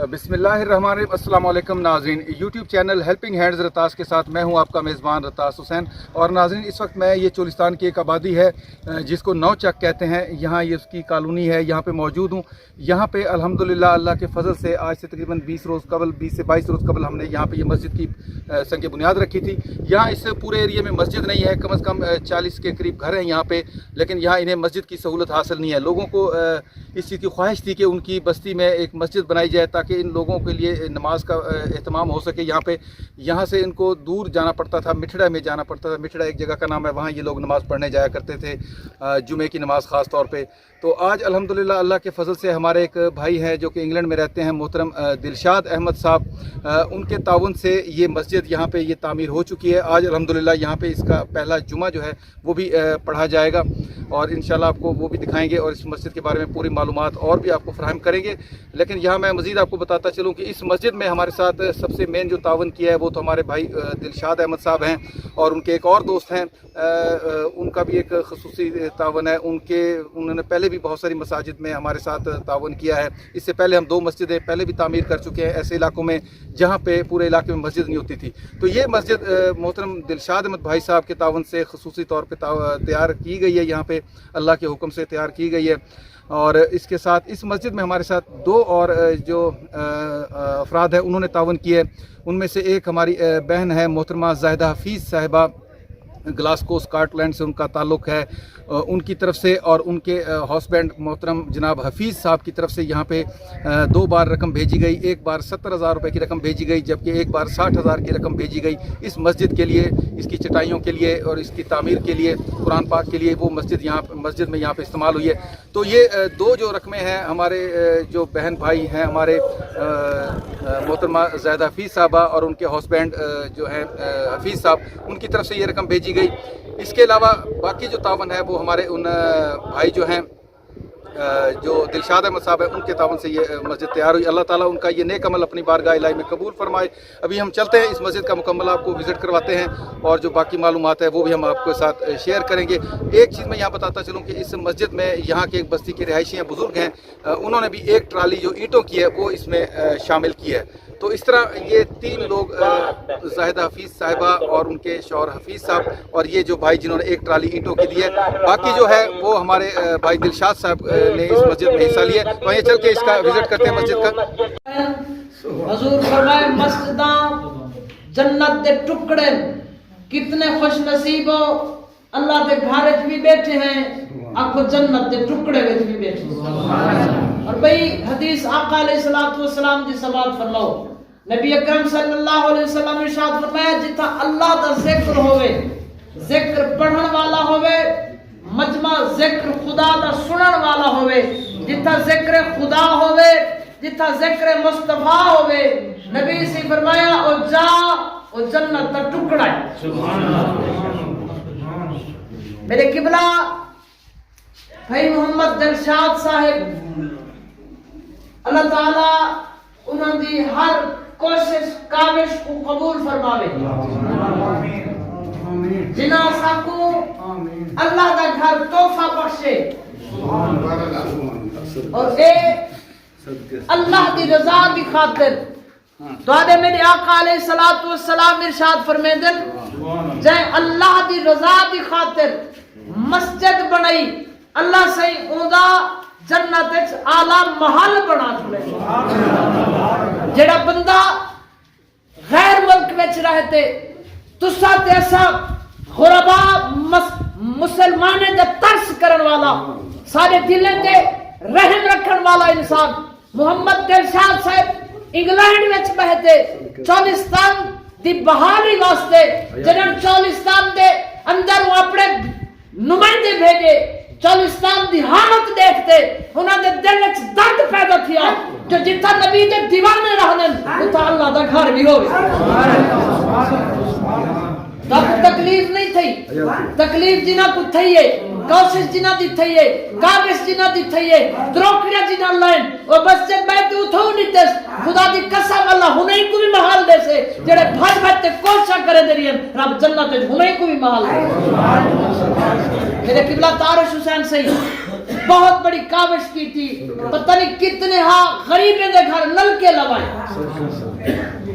بسم اللہ الرحمن الرحیم۔ السلام علیکم ناظرین، یوٹیوب چینل ہیلپنگ ہینڈز رتاس کے ساتھ میں ہوں آپ کا میزبان رتاس حسین۔ اور ناظرین، اس وقت میں یہ چولستان کی ایک آبادی ہے جس کو نو چک کہتے ہیں، یہاں یہ اس کی کالونی ہے، یہاں پہ موجود ہوں۔ یہاں پہ الحمدللہ اللہ کے فضل سے آج سے تقریباً 20 سے 22 روز قبل ہم نے یہاں پہ یہ مسجد کی سنگ بنیاد رکھی تھی۔ یہاں اس پورے ایریے میں مسجد نہیں ہے، کم از کم 40 کے قریب گھر ہیں یہاں پہ، لیکن یہاں انہیں مسجد کی سہولت حاصل نہیں ہے۔ لوگوں کو اس چیز کی خواہش تھی کہ ان کی بستی میں ایک مسجد بنائی جائے تاکہ ان لوگوں کے لیے نماز کا اہتمام ہو سکے یہاں پہ۔ یہاں سے ان کو دور جانا پڑتا تھا، مٹھڑا میں جانا پڑتا تھا۔ مٹھڑا ایک جگہ کا نام ہے، وہاں یہ لوگ نماز پڑھنے جایا کرتے تھے، جمعے کی نماز خاص طور پہ۔ تو آج الحمدللہ اللہ کے فضل سے ہمارے ایک بھائی ہیں جو کہ انگلینڈ میں رہتے ہیں، محترم دلشاد احمد صاحب، ان کے تعاون سے یہ مسجد یہاں پہ یہ تعمیر ہو چکی ہے۔ آج الحمدللہ یہاں پہ اس کا پہلا جمعہ جو ہے وہ بھی پڑھا جائے گا، اور انشاءاللہ آپ کو وہ بھی دکھائیں گے اور اس مسجد کے بارے میں پوری معلومات اور بھی آپ کو فراہم کریں گے۔ لیکن یہاں میں مزید آپ کو بتاتا چلوں کہ اس مسجد میں ہمارے ساتھ سب سے مین جو تعاون کیا ہے وہ تو ہمارے بھائی دلشاد احمد صاحب ہیں، اور ان کے ایک اور دوست ہیں، ان کا بھی ایک خصوصی تعاون ہے۔ انہوں نے پہلے بھی بہت ساری مساجد میں ہمارے ساتھ تعاون کیا ہے۔ اس سے پہلے ہم 2 مسجدیں پہلے بھی تعمیر کر چکے ہیں ایسے علاقوں میں جہاں پہ پورے علاقے میں مسجد نہیں ہوتی تھی۔ تو یہ مسجد محترم دلشاد احمد بھائی صاحب کے تعاون سے خصوصی طور پہ تیار کی گئی ہے، یہاں پہ اللہ کے حکم سے تیار کی گئی ہے۔ اور اس کے ساتھ اس مسجد میں ہمارے ساتھ 2 اور جو افراد ہیں انہوں نے تعاون کیا ہے۔ ان میں سے ایک ہماری بہن ہے محترمہ زاہدہ حفیظ صاحبہ، گلاسکو اسکاٹ لینڈ سے ان کا تعلق ہے، ان کی طرف سے، اور ان کے ہسبینڈ محترم جناب حفیظ صاحب کی طرف سے یہاں پہ 2 بار رقم بھیجی گئی۔ ایک بار 70,000 روپے کی رقم بھیجی گئی، جبکہ ایک بار 60,000 کی رقم بھیجی گئی اس مسجد کے لیے، اس کی چٹائیوں کے لیے اور اس کی تعمیر کے لیے، قرآن پاک کے لیے وہ مسجد میں یہاں پہ استعمال ہوئی ہے۔ تو یہ 2 جو رقمیں ہیں ہمارے جو بہن بھائی ہیں ہمارے محترمہ زاہدہ حفیظ صاحبہ اور ان کے ہسبینڈ جو ہیں حفیظ صاحب، ان کی طرف سے یہ رقم بھیجی گئی۔ اس کے علاوہ باقی جو تعاون ہے وہ ہمارے ان بھائی جو ہیں جو دلشاد احمد صاحب ہیں ان کے تعاون سے یہ مسجد تیار ہوئی۔ اللہ تعالیٰ ان کا یہ نیک عمل اپنی بارگاہ الہی میں قبول فرمائے۔ ابھی ہم چلتے ہیں اس مسجد کا مکمل آپ کو وزٹ کرواتے ہیں، اور جو باقی معلومات ہے وہ بھی ہم آپ کے ساتھ شیئر کریں گے۔ ایک چیز میں یہاں بتاتا چلوں کہ اس مسجد میں یہاں کے ایک بستی کے رہائشی ہیں، بزرگ ہیں، انہوں نے بھی ایک ٹرالی جو اینٹوں کی ہے وہ اس میں شامل کی ہے۔ تو اس طرح یہ 3 لوگ، زاہدہ حفیظ صاحبہ اور ان کے شوہر حفیظ صاحب، اور یہ جو بھائی جنہوں نے ایک ٹرالی اینٹوں کی دی ہے، باقی جو ہے وہ ہمارے بھائی دلشاد صاحب نے اس مسجد میں حصہ لیا ہے۔ تو یہ چل کے اس کا وزٹ کرتے ہیں مسجد کا۔ حضور فرمائے مسجداں جنت دے ٹکڑے، کتنے خوش نصیب ہو اللہ دے گھر وچ بھی بیٹھے ہیں، آکھو جنت دے ٹکڑے وچ بھی بیٹھے ہیں۔ اور بھئی حدیث آقا علیہ السلام دی سماعت فرماؤ، نبی اکرم صلی اللہ علیہ وسلم ارشاد فرمایا جتھا اللہ دا ذکر ہوئے، ذکر پڑھن والا ہوئے، مجمع ذکر خدا دا سنن والا ہوئے، جتھا ذکر خدا ہوئے، جتھا ذکر مصطفیٰ ہوئے، نبی سے فرمایا او جا او جنت دا ٹکڑا ہے۔ میرے قبلہ بھائی محمد دلشاد صاحب، اللہ تعالیٰ انہوں دی ہر کوشش کاوش کو قبول فرماوے، جنہاں ساکو اللہ دا گھر تحفہ بخشے، اور اے اللہ دی رضا دی خاطر دوادے میرے آقا علیہ السلام ارشاد فرمیدن جائے اللہ دی رضا دی خاطر مسجد بنائی، اللہ سے اوندا جنت وچ اعلیٰ محل بنا چھوڑے۔ جڑا بندہ غیر ملک وچ رہتے تسا تے اسا غربا مسلمانے دا ترس کرن والا، سارے دلیں تے رحم رکھن والا انسان محمد دلشاد صاحب انگلینڈ وچ بہتے چولستان دی بحالی واسطے، جنہاں چولستان دے اندر وہ اپنے نمائندے بھیجے، چولستان دی حالت دیکھتے انہاں دے دل وچ درد پیدا تھیا جو جتھا نبی دے دیوانے رہنن اتھا اللہ دا گھر بھی ہوئے۔ تب تکلیف نہیں تھی، تکلیف جنہ کو تھی ہے، کوشش جنہ دی تھی ہے، کابش جنہ دی تھی ہے، دروکڑیا جنہ لائن اور مسجد بیٹھ اتھو نہیں دس خدا دی قسم اللہ ہنہیں کو بھی محال دے سے جڑے بھاج بھاج تے کوشش کرے دے رہی ہیں رب جنت ہنہیں کو بھی محال دے۔ میرے قبلہ تارش حسین سے بہت بڑی کاوش کی تھی، پتہ نہیں کتنے ہاں غریبیں دے گھر نلکے لوائے،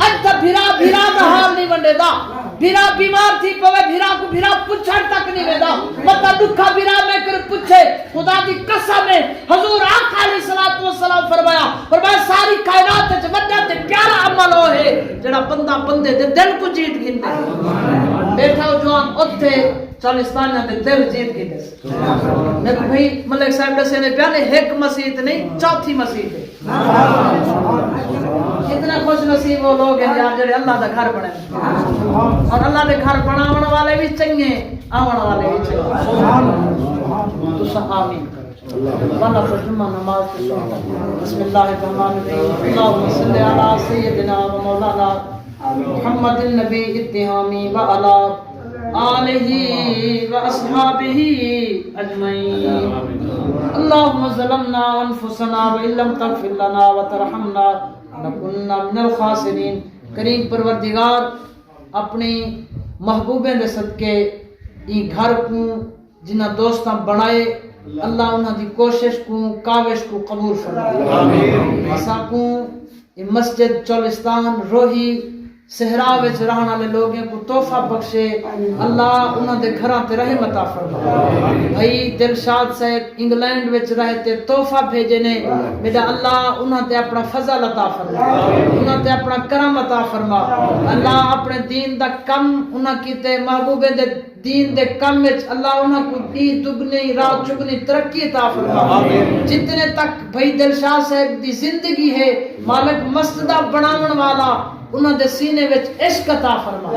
اچھا بھیرا دا حال نہیں ونڈے دا، بھیرا بیمار تھی پوے بھیرا کو بھیرا پچھڑ تک نہیں ویدا، پتہ دکھا بھیرا میں کر پچھے، خدا دی قسم ہے حضور آقا علیہ الصلوۃ والسلام فرمایا ساری کائنات وچ وڈا تے پیارا عمل او ہے جڑا بندہ بندے دے دل کو جیت گھندے، بیٹھا جوان اوتھے چالستانیاں دے دل جیت گئے دے۔ میں کہ بھئی ملک صاحب دسے نے پیانے ایک مسجد نہیں چوتھی مسجد ہے، کتنے خوش نصیب وہ لوگ ہیں یار جڑے اللہ دا گھر بنے، اور اللہ دے گھر بناون والے بھی چنگے آون والے بھی چنگے، تو سب آمین والا ترجمہ نماز کے سنت۔ بسم اللہ الرحمن الرحیم، اللہم صلی علی سیدنا و مولانا محمد النبی اتہامی و علی آلہ و اصحابہ اجمعین۔ اللہم ظلمنا انفسنا وان لم تغفر لنا وترحمنا لنکونن من الخاسرین۔ کریم پروردگار اپنی محبوبیں دے صدقے ای گھر کو جنہ دوستاں بنائے اللہ انہاں دی کوشش کو کاوش کو قبول فرمائے، اساں کو مسجد چولستان روہی صحرا وچ رہن والے لوگوں کو تحفہ بخشے، اللہ انہاں دے گھراں تے رحم عطا فرمائے۔ بھائی دلشاد صاحب انگلینڈ وچ رہے تے تحفہ بھیجے نے، میرا اللہ انہاں تے اپنا فضل عطا فرما، انہاں تے اپنا کرم عطا فرما، اللہ اپنے دین دا کم انہاں کیتے محبوبے دے دین دے کم وچ اللہ انہاں کو دی دگنی رات چگنی ترقی عطا فرما۔ جتنے تک بھائی دلشاد صاحب دی زندگی ہے مالک مسجدہ بناون والا انہاں دے سینے وچ عشق عطا فرما،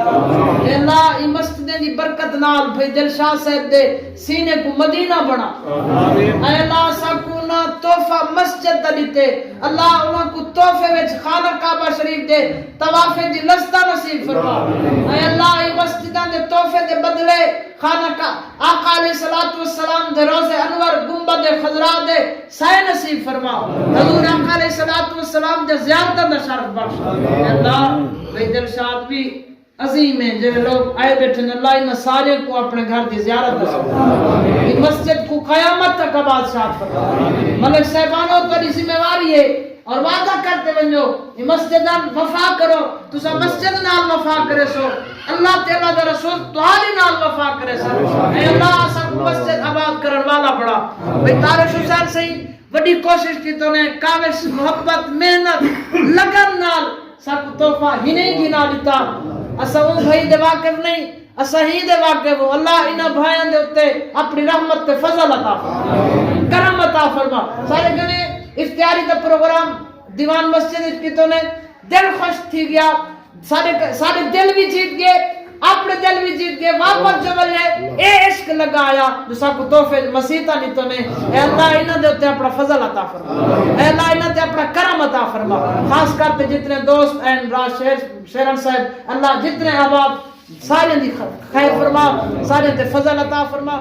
اے اللہ ای مسجدیں دی برکت نال بھائی دلشاد صاحب دے سینے کو مدینہ بنا، اے اللہ سکونا تحفہ مسجد دا دیتے، اللہ انہاں کو تحفے وچ خانہ کعبہ شریف دے طواف دی لذت نصیب فرما، اے اللہ ای مسجداں دے تحفے دے بدلے خانہ کا آقا علیہ الصلوۃ والسلام دے روضے انور گنبد خضرا دے سائے نصیب فرما، حضور آقا علیہ الصلوۃ والسلام دے زیارت دا شرف بخش، اے اللہ بھائی دلشاد بھی عظیم ہیں جو لوگ آئے بیٹھے ہیں، اللہ ان سارے کو اپنے گھر دی زیارت نصیب فرما، اس مسجد کو قیامت تک آباد شاد فرما، ملک صاحبانوں پر ذمہ واری ہے اور وعدہ کرتے بنجو یہ مسجد نال وفا کرو، تسا مسجد نال وفا کرے سو اللہ تعالیٰ دا رسول تہاڈے نال وفا کرے سو، اے اللہ سب مسجد آباد کرن والا بڑا بھئی طارق حسین سے بڑی کوشش کی تو نے کاوش محبت محنت لگن نال سب تحفہ ہی نہیں گنا دیتا، اسا وہ بھائی دے واقف نہیں اسا ہی دے واقف ہو، اللہ انہاں بھائیاں دے اتے اپنی رحمت تے فضل عطا فرما، کرم عطا فرما، سارے گنے افتیاری دا پروگرام دیوان مسجد کی تو نے دل خوش تھی گیا، سارے دل بھی جیت گئے، اپنے دل بھی جیت گئے، واپس جو بلے اے عشق لگایا جو سا کو توفے مسیطہ نہیں تو نے، اے اللہ انہاں دے اتے اپنا فضل عطا فرما، اے اللہ انہاں دے اپنا کرم عطا فرما، خاص کرتے جتنے دوست این راز شیرن صاحب اللہ جتنے احباب سارے دی خیر فرما، سارے دے فضل عطا فرما۔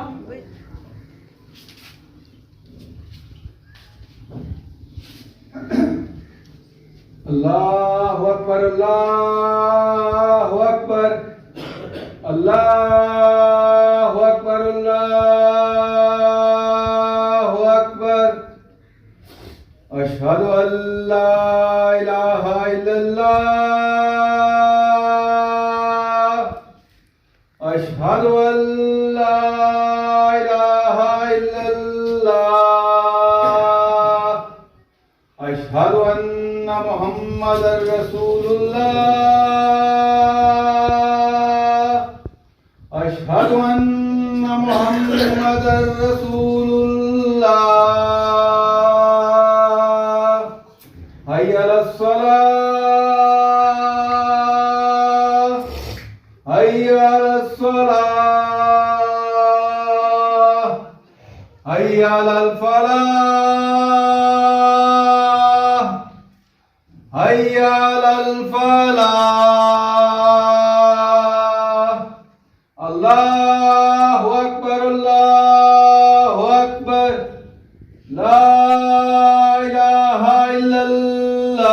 اللہ اکبر اللہ اکبر اللہ اکبر اللہ اکبر، اشہد ان لا الہ الا اللہ، اشہد ان لا الہ الا اللہ، اشہد ان محمد رسول اللہ، اشہد ان محمد رسول اللہ، حی علی الصلاۃ، حی علی الصلاۃ، حی علی الفلاح، حی علی الفلاح، اللہ اکبر اللہ اکبر، لا الہ الا اللہ۔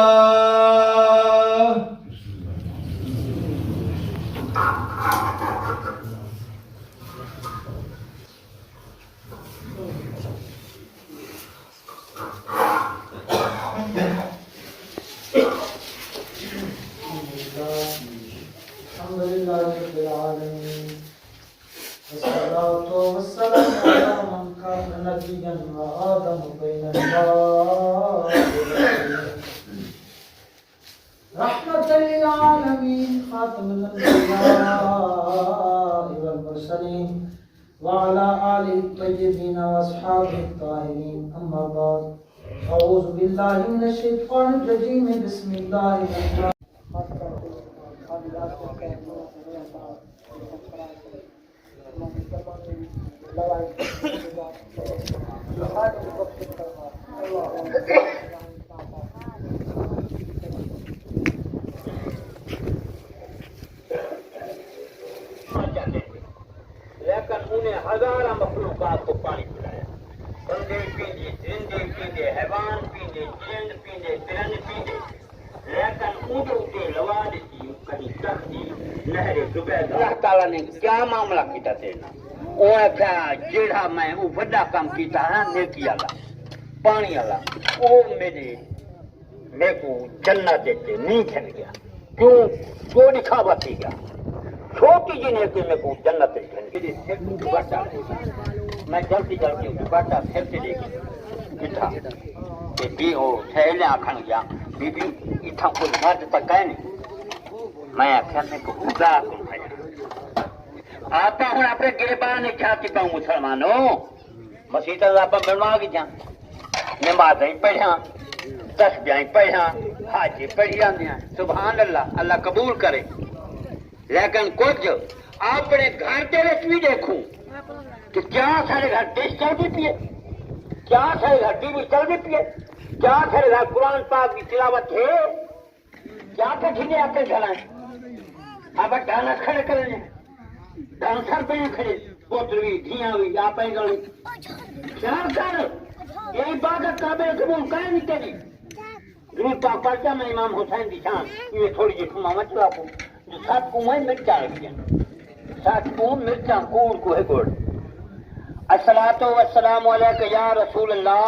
رحمة للعالمين خاتم الأنبياء والمرسلين وعلى آله الطيبين وأصحابه الطاهرين أما بعد أعوذ بالله من الشيطان الرجيم بسم الله الرحمن لیکن انہیں ہزارہ مخلوقات کو پانی پلایا. بندے پیندے، زندے پیندے، حیوان پیندے، جند پیندے، پرند پیندے. لیکن اونٹوں کے لوا دیتی کہیں سختی نہر زبید. اللہ تعالیٰ نے کیا معاملہ کیتا تیرنا؟ وہ کیا جیڑا میں وہ بڑا کام کیتا ہے نیکی والا پانی والا وہ میرے کو جنت دیتے نہیں کھل گیا. کیوں؟ جو دکھاوا تھی گیا. چھوٹی جی نے کہ میں کو جنت دوپٹا میں جلدی جلدی دوپٹا پھر سے لے کے بٹھا کہ بھی وہ سہیلے آخر گیا بی بی اتنا کوئی مرد تک ہے نہیں. میں آخیا میں کو خدا کو کھایا آپ ہوں اپنے گربان نے کیا کی پاؤں مسلمانوں مسیح آپ بنوا گی جان نماز پڑھا تسبیاں پڑھا حج پڑھی آدی سبحان اللہ اللہ قبول کرے. لیکن کچھ اپنے گھر کے بھی دیکھوں کہ کیا سارے گھر ڈش چلتی پیے، کیا سارے گھر ٹی وی چلتی پیے، کیا سارے گھر قرآن پاک کی تلاوت ہے، کیا کٹھینے آپ کے گھر آئے آپ ڈانس کھڑے کریں ڈانسر پہ کھڑے پوتر بھی دھیاں بھی آپ گڑی کیا کر یہ عبادت قابل قبول کرے نہیں تیری درود پاک پڑھتا میں امام حسین کی شان یہ تھوڑی جی ماما چلا کو سات کو میں مرچا رکھیا سات کو مرچا کوڑ کو ہے گوڑ. الصلاۃ والسلام علیک یا رسول اللہ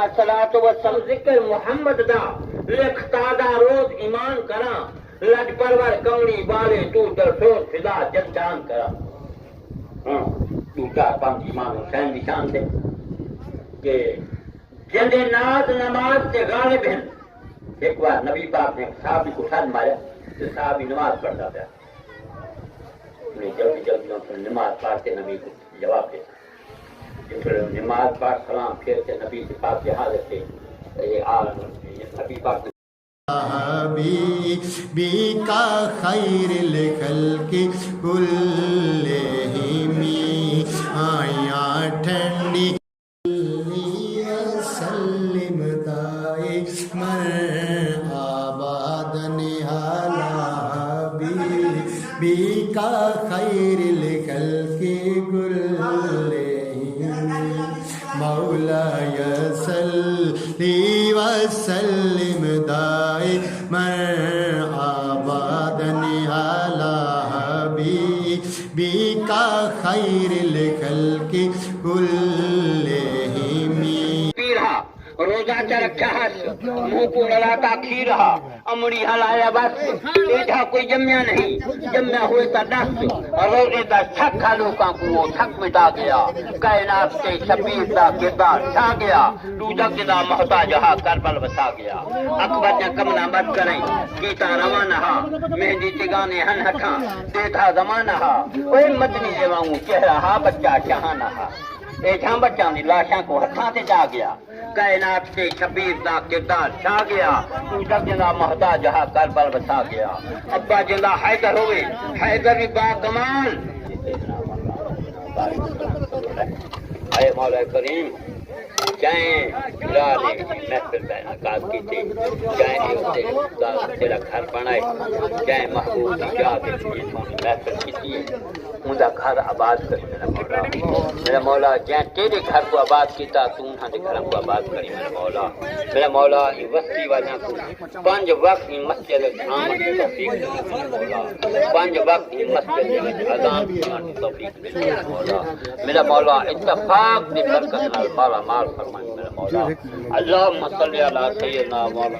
الصلاۃ والسلام ذکر محمد دا لکھتادا روز ایمان کرا لج پرور کمڑی بالے تو درسوز فضا جن جان کرا. تو چار پانچ امام حسین نشان دے کہ جندے ناز نماز سے غالب ہیں. ایک بار نبی پاک نے صحابی کو ساتھ مارا صحابی نماز پڑھتا تھا جلدی جلدی نماز پڑھتے نبی کو جواب دیتا نماز پڑھ سلام پھیرتے نبی کے پاس کے حاضر تھے نبی پاک حبیبی کا خیر الخلق کلہم آیاں ٹھنڈی سلم دائے مر آبادن حبیبی کا خیر الخلق کلہم مولاي صلی وسلم دائما ابدا على حبيبك خير الخلق كلهم. روزہ چ رکھا ہس منہ کو للاتا کھی رہا امڑی ہلایا بس ایڈا کوئی جمیا نہیں جمیا ہوئے تا دس روزے دا چھک لوکاں کو وہ چھک مٹا گیا کائنات کے شبیر دا کردار چھا گیا دوجک دا محتاج ہا کربل وسا گیا اکبر نے کمنا مت کریں کیتا روانہ ہا مہندی چگانے ہن ہٹھاں دیتھا زمانہ ہا اوے مدنی دیواؤں چہرہ ہا بچہ شہانہ ہا ایٹھاں بچاں دی لاشاں کو ہتھاں تے جا گیا کائنات کے شبیر دا کردار چھا گیا دوجک دا محتاج ہا کربل وسا گیا ابا جندا حیدر ہوئے حیدر بھی با کمال اے مولا کریم چاہیں بلال محفل کا انعقاد کی تھی چاہیں اسے تیرا گھر بنائے چاہیں محبوب کی جا کے لیے محفل کی تھی ان کا گھر آباد کری میرا مولا جائیں تیرے گھر کو آباد کیتا تو انہاں دے گھر کو آباد کری میرا مولا یہ وسطی والا کو پانچ وقت یہ مسجد آمد کی توفیق دے مولا پانچ وقت یہ مسجد اذان کی توفیق دے میرا مولا اتفاق دے برکت نال مالا مال فرمائے میرا مولا اللہم صلی علی سیدنا مولا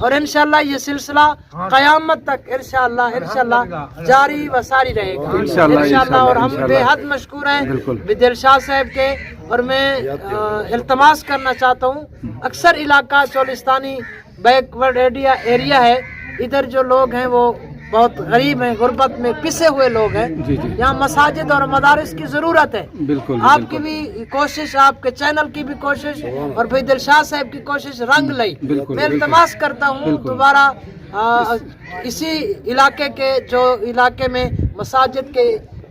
اور انشاءاللہ یہ سلسلہ قیامت تک انشاءاللہ جاری و ساری رہے گا انشاءاللہ. اور ہم بے حد مشکور ہیں بدل شاہ صاحب کے. اور میں التماس کرنا چاہتا ہوں، اکثر علاقہ چولستانی بیک ورڈ ایریا ہے، ادھر جو لوگ ہیں وہ بہت غریب ہیں، غربت میں پسے ہوئے لوگ ہیں. یہاں مساجد اور مدارس کی ضرورت ہے. آپ کی بھی کوشش، آپ کے چینل کی بھی کوشش اور بھائی دلشاد صاحب کی کوشش رنگ لئی. میں التماس کرتا ہوں دوبارہ اسی علاقے کے جو علاقے میں مساجد کے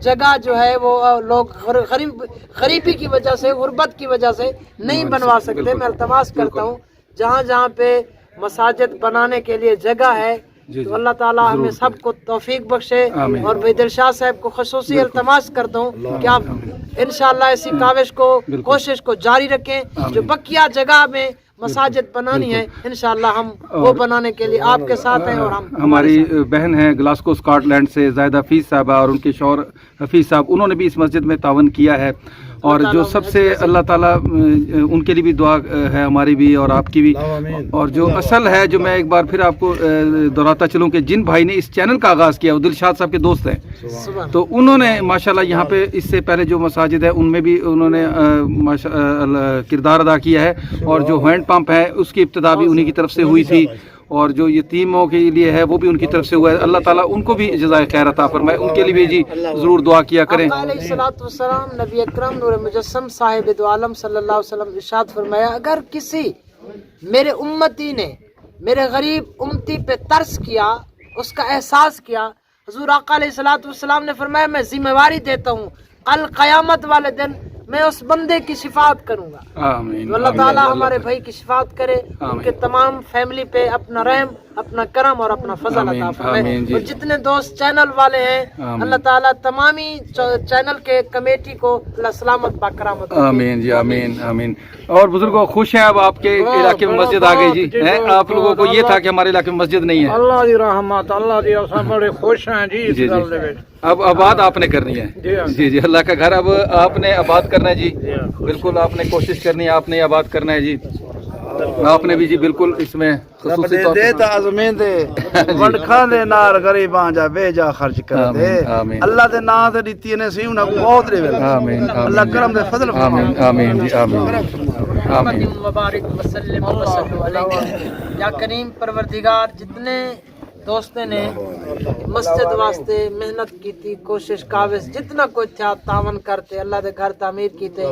جگہ جو ہے وہ لوگ غریبی کی وجہ سے، غربت کی وجہ سے نہیں بنوا سکتے. میں التماس کرتا ہوں جہاں جہاں پہ مساجد بنانے کے لیے جگہ ہے تو اللہ تعالیٰ ہمیں سب کو توفیق بخشے. اور بھائی دلشاد صاحب کو خصوصی التماس کرتا ہوں کہ آپ انشاءاللہ اسی کاوش کو، کوشش کو جاری رکھیں. جو بقیہ جگہ میں مساجد بنانی ہے انشاءاللہ ہم وہ بنانے کے لیے آپ کے ساتھ ہیں. اور ہماری بہن ہیں گلاسکو اسکاٹ لینڈ سے زاہدہ حفیظ صاحبہ اور ان کے شوہر حفیظ صاحب، انہوں نے بھی اس مسجد میں تعاون کیا ہے. اور جو سب سے اللہ تعالیٰ ان کے لیے بھی دعا ہے ہماری بھی اور آپ کی بھی. اور جو اصل ہے، جو میں ایک بار پھر آپ کو دہراتا چلوں کہ جن بھائی نے اس چینل کا آغاز کیا وہ دلشاد صاحب کے دوست ہیں، تو انہوں نے ماشاءاللہ یہاں پہ اس سے پہلے جو مساجد ہے ان میں بھی انہوں نے کردار ادا کیا ہے. اور جو ہینڈ پمپ ہے اس کی ابتدا بھی انہی کی طرف سے ہوئی تھی، اور جو یتیموں کے لیے ہے وہ بھی ان کی طرف سے ہوا ہے. اللہ تعالیٰ ان کو بھی جزائے خیر عطا فرمائے. ان کے لیے بھی جی ضرور دعا کیا کریں. آقا علیہ الصلوۃ والسلام نبی اکرم نور مجسم صاحب دو عالم صلی اللہ علیہ وسلم ارشاد فرمایا، اگر کسی میرے امتی نے میرے غریب امتی پہ ترس کیا، اس کا احساس کیا، حضور آقا علیہ الصلوۃ والسلام نے فرمایا میں ذمہ داری دیتا ہوں کل قیامت والے دن میں اس بندے کی شفاعت کروں گا. آمین. تو اللہ تعالیٰ ہمارے بھائی کی شفاعت کرے، ان کے تمام فیملی پہ اپنا رحم، اپنا کرم اور اپنا فضل عطا فرمائے. اور جتنے دوست چینل والے ہیں اللہ تعالیٰ تمامی چینل کے کمیٹی کو اللہ سلامت باکرامت. آمین جی، آمین آمین. اور بزرگوں خوش ہیں اب آپ کے علاقے میں مسجد آ گئی جی. آپ لوگوں کو یہ تھا کہ ہمارے علاقے میں مسجد نہیں ہے. اللہ دی رحمت، اللہ دی رحمت، بڑے خوش ہیں جی اس گل دے وچ. اب آباد آپ نے کرنی ہے جی جی. اللہ کا گھر اب آپ نے آباد کرنا ہے جی. بالکل آپ نے کوشش کرنی ہے، آپ نے آباد کرنا ہے جی. آپ نے بھی جی بالکل اس میں خصوصی طور دے تا ازمین دے وڈکھاں دے نال غریباں جا بے جا خرچ کر دے. اللہ دے نام تے دتی نے سی انہاں کو بہت دے. آمین. اللہ کرم دے فضل آمین آمین جی. آمین آمین. مبارک وسلم وصلوا علیہ. یا کریم پروردگار جتنے دوستوں نے مسجد واسطے محنت کی تھی، کوشش کاوش جتنا کوئی تھا تعاون کرتے، اللہ دے گھر تعمیر کیتے،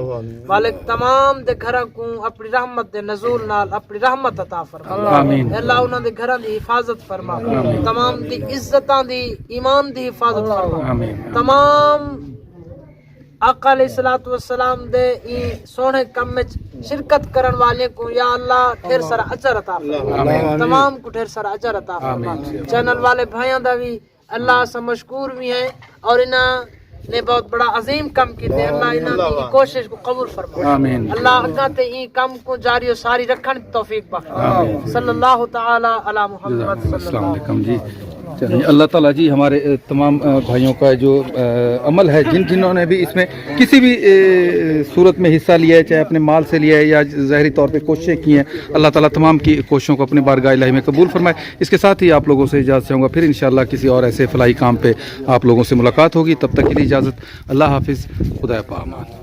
مالک تمام دے گھراں کو اپنی رحمت دے نزول نال اپنی رحمت عطا فرما. آمین. اللہ انہاں دے گھراں دی حفاظت فرما، تمام دی عزتاں دی ایمان دی حفاظت فرما. آمین. تمام آقا علیہ الصلوۃ والسلام دے ای سونے کم وچ شرکت کرن والے کو یا اللہ ڈھیر سارا اجر عطا فرما. تمام کو ڈھیر سارا اجر عطا فرما. چینل والے بھائیاں دا بھی اللہ سے مشکور بھی ہیں اور انہاں نے بہت بڑا عظیم کام کیتے. اللہ انہاں دی کوشش کو قبول فرما. آمین. اللہ اگاں تے ای کام کو جاری و ساری رکھن دی توفیق بخش. صلی اللہ تعالی علی محمد صلی السلام اللہ علیکم جی. اللہ تعالیٰ جی ہمارے تمام بھائیوں کا جو عمل ہے، جنہوں نے بھی اس میں کسی بھی صورت میں حصہ لیا ہے، چاہے اپنے مال سے لیا ہے یا ظاہری طور پہ کوششیں کی ہیں، اللہ تعالیٰ تمام کی کوششوں کو اپنے بارگاہ الہی میں قبول فرمائے. اس کے ساتھ ہی آپ لوگوں سے اجازت چاہوں گا، پھر انشاءاللہ کسی اور ایسے فلاحی کام پہ آپ لوگوں سے ملاقات ہوگی. تب تک کے لیے اجازت. اللہ حافظ. خدا پامان.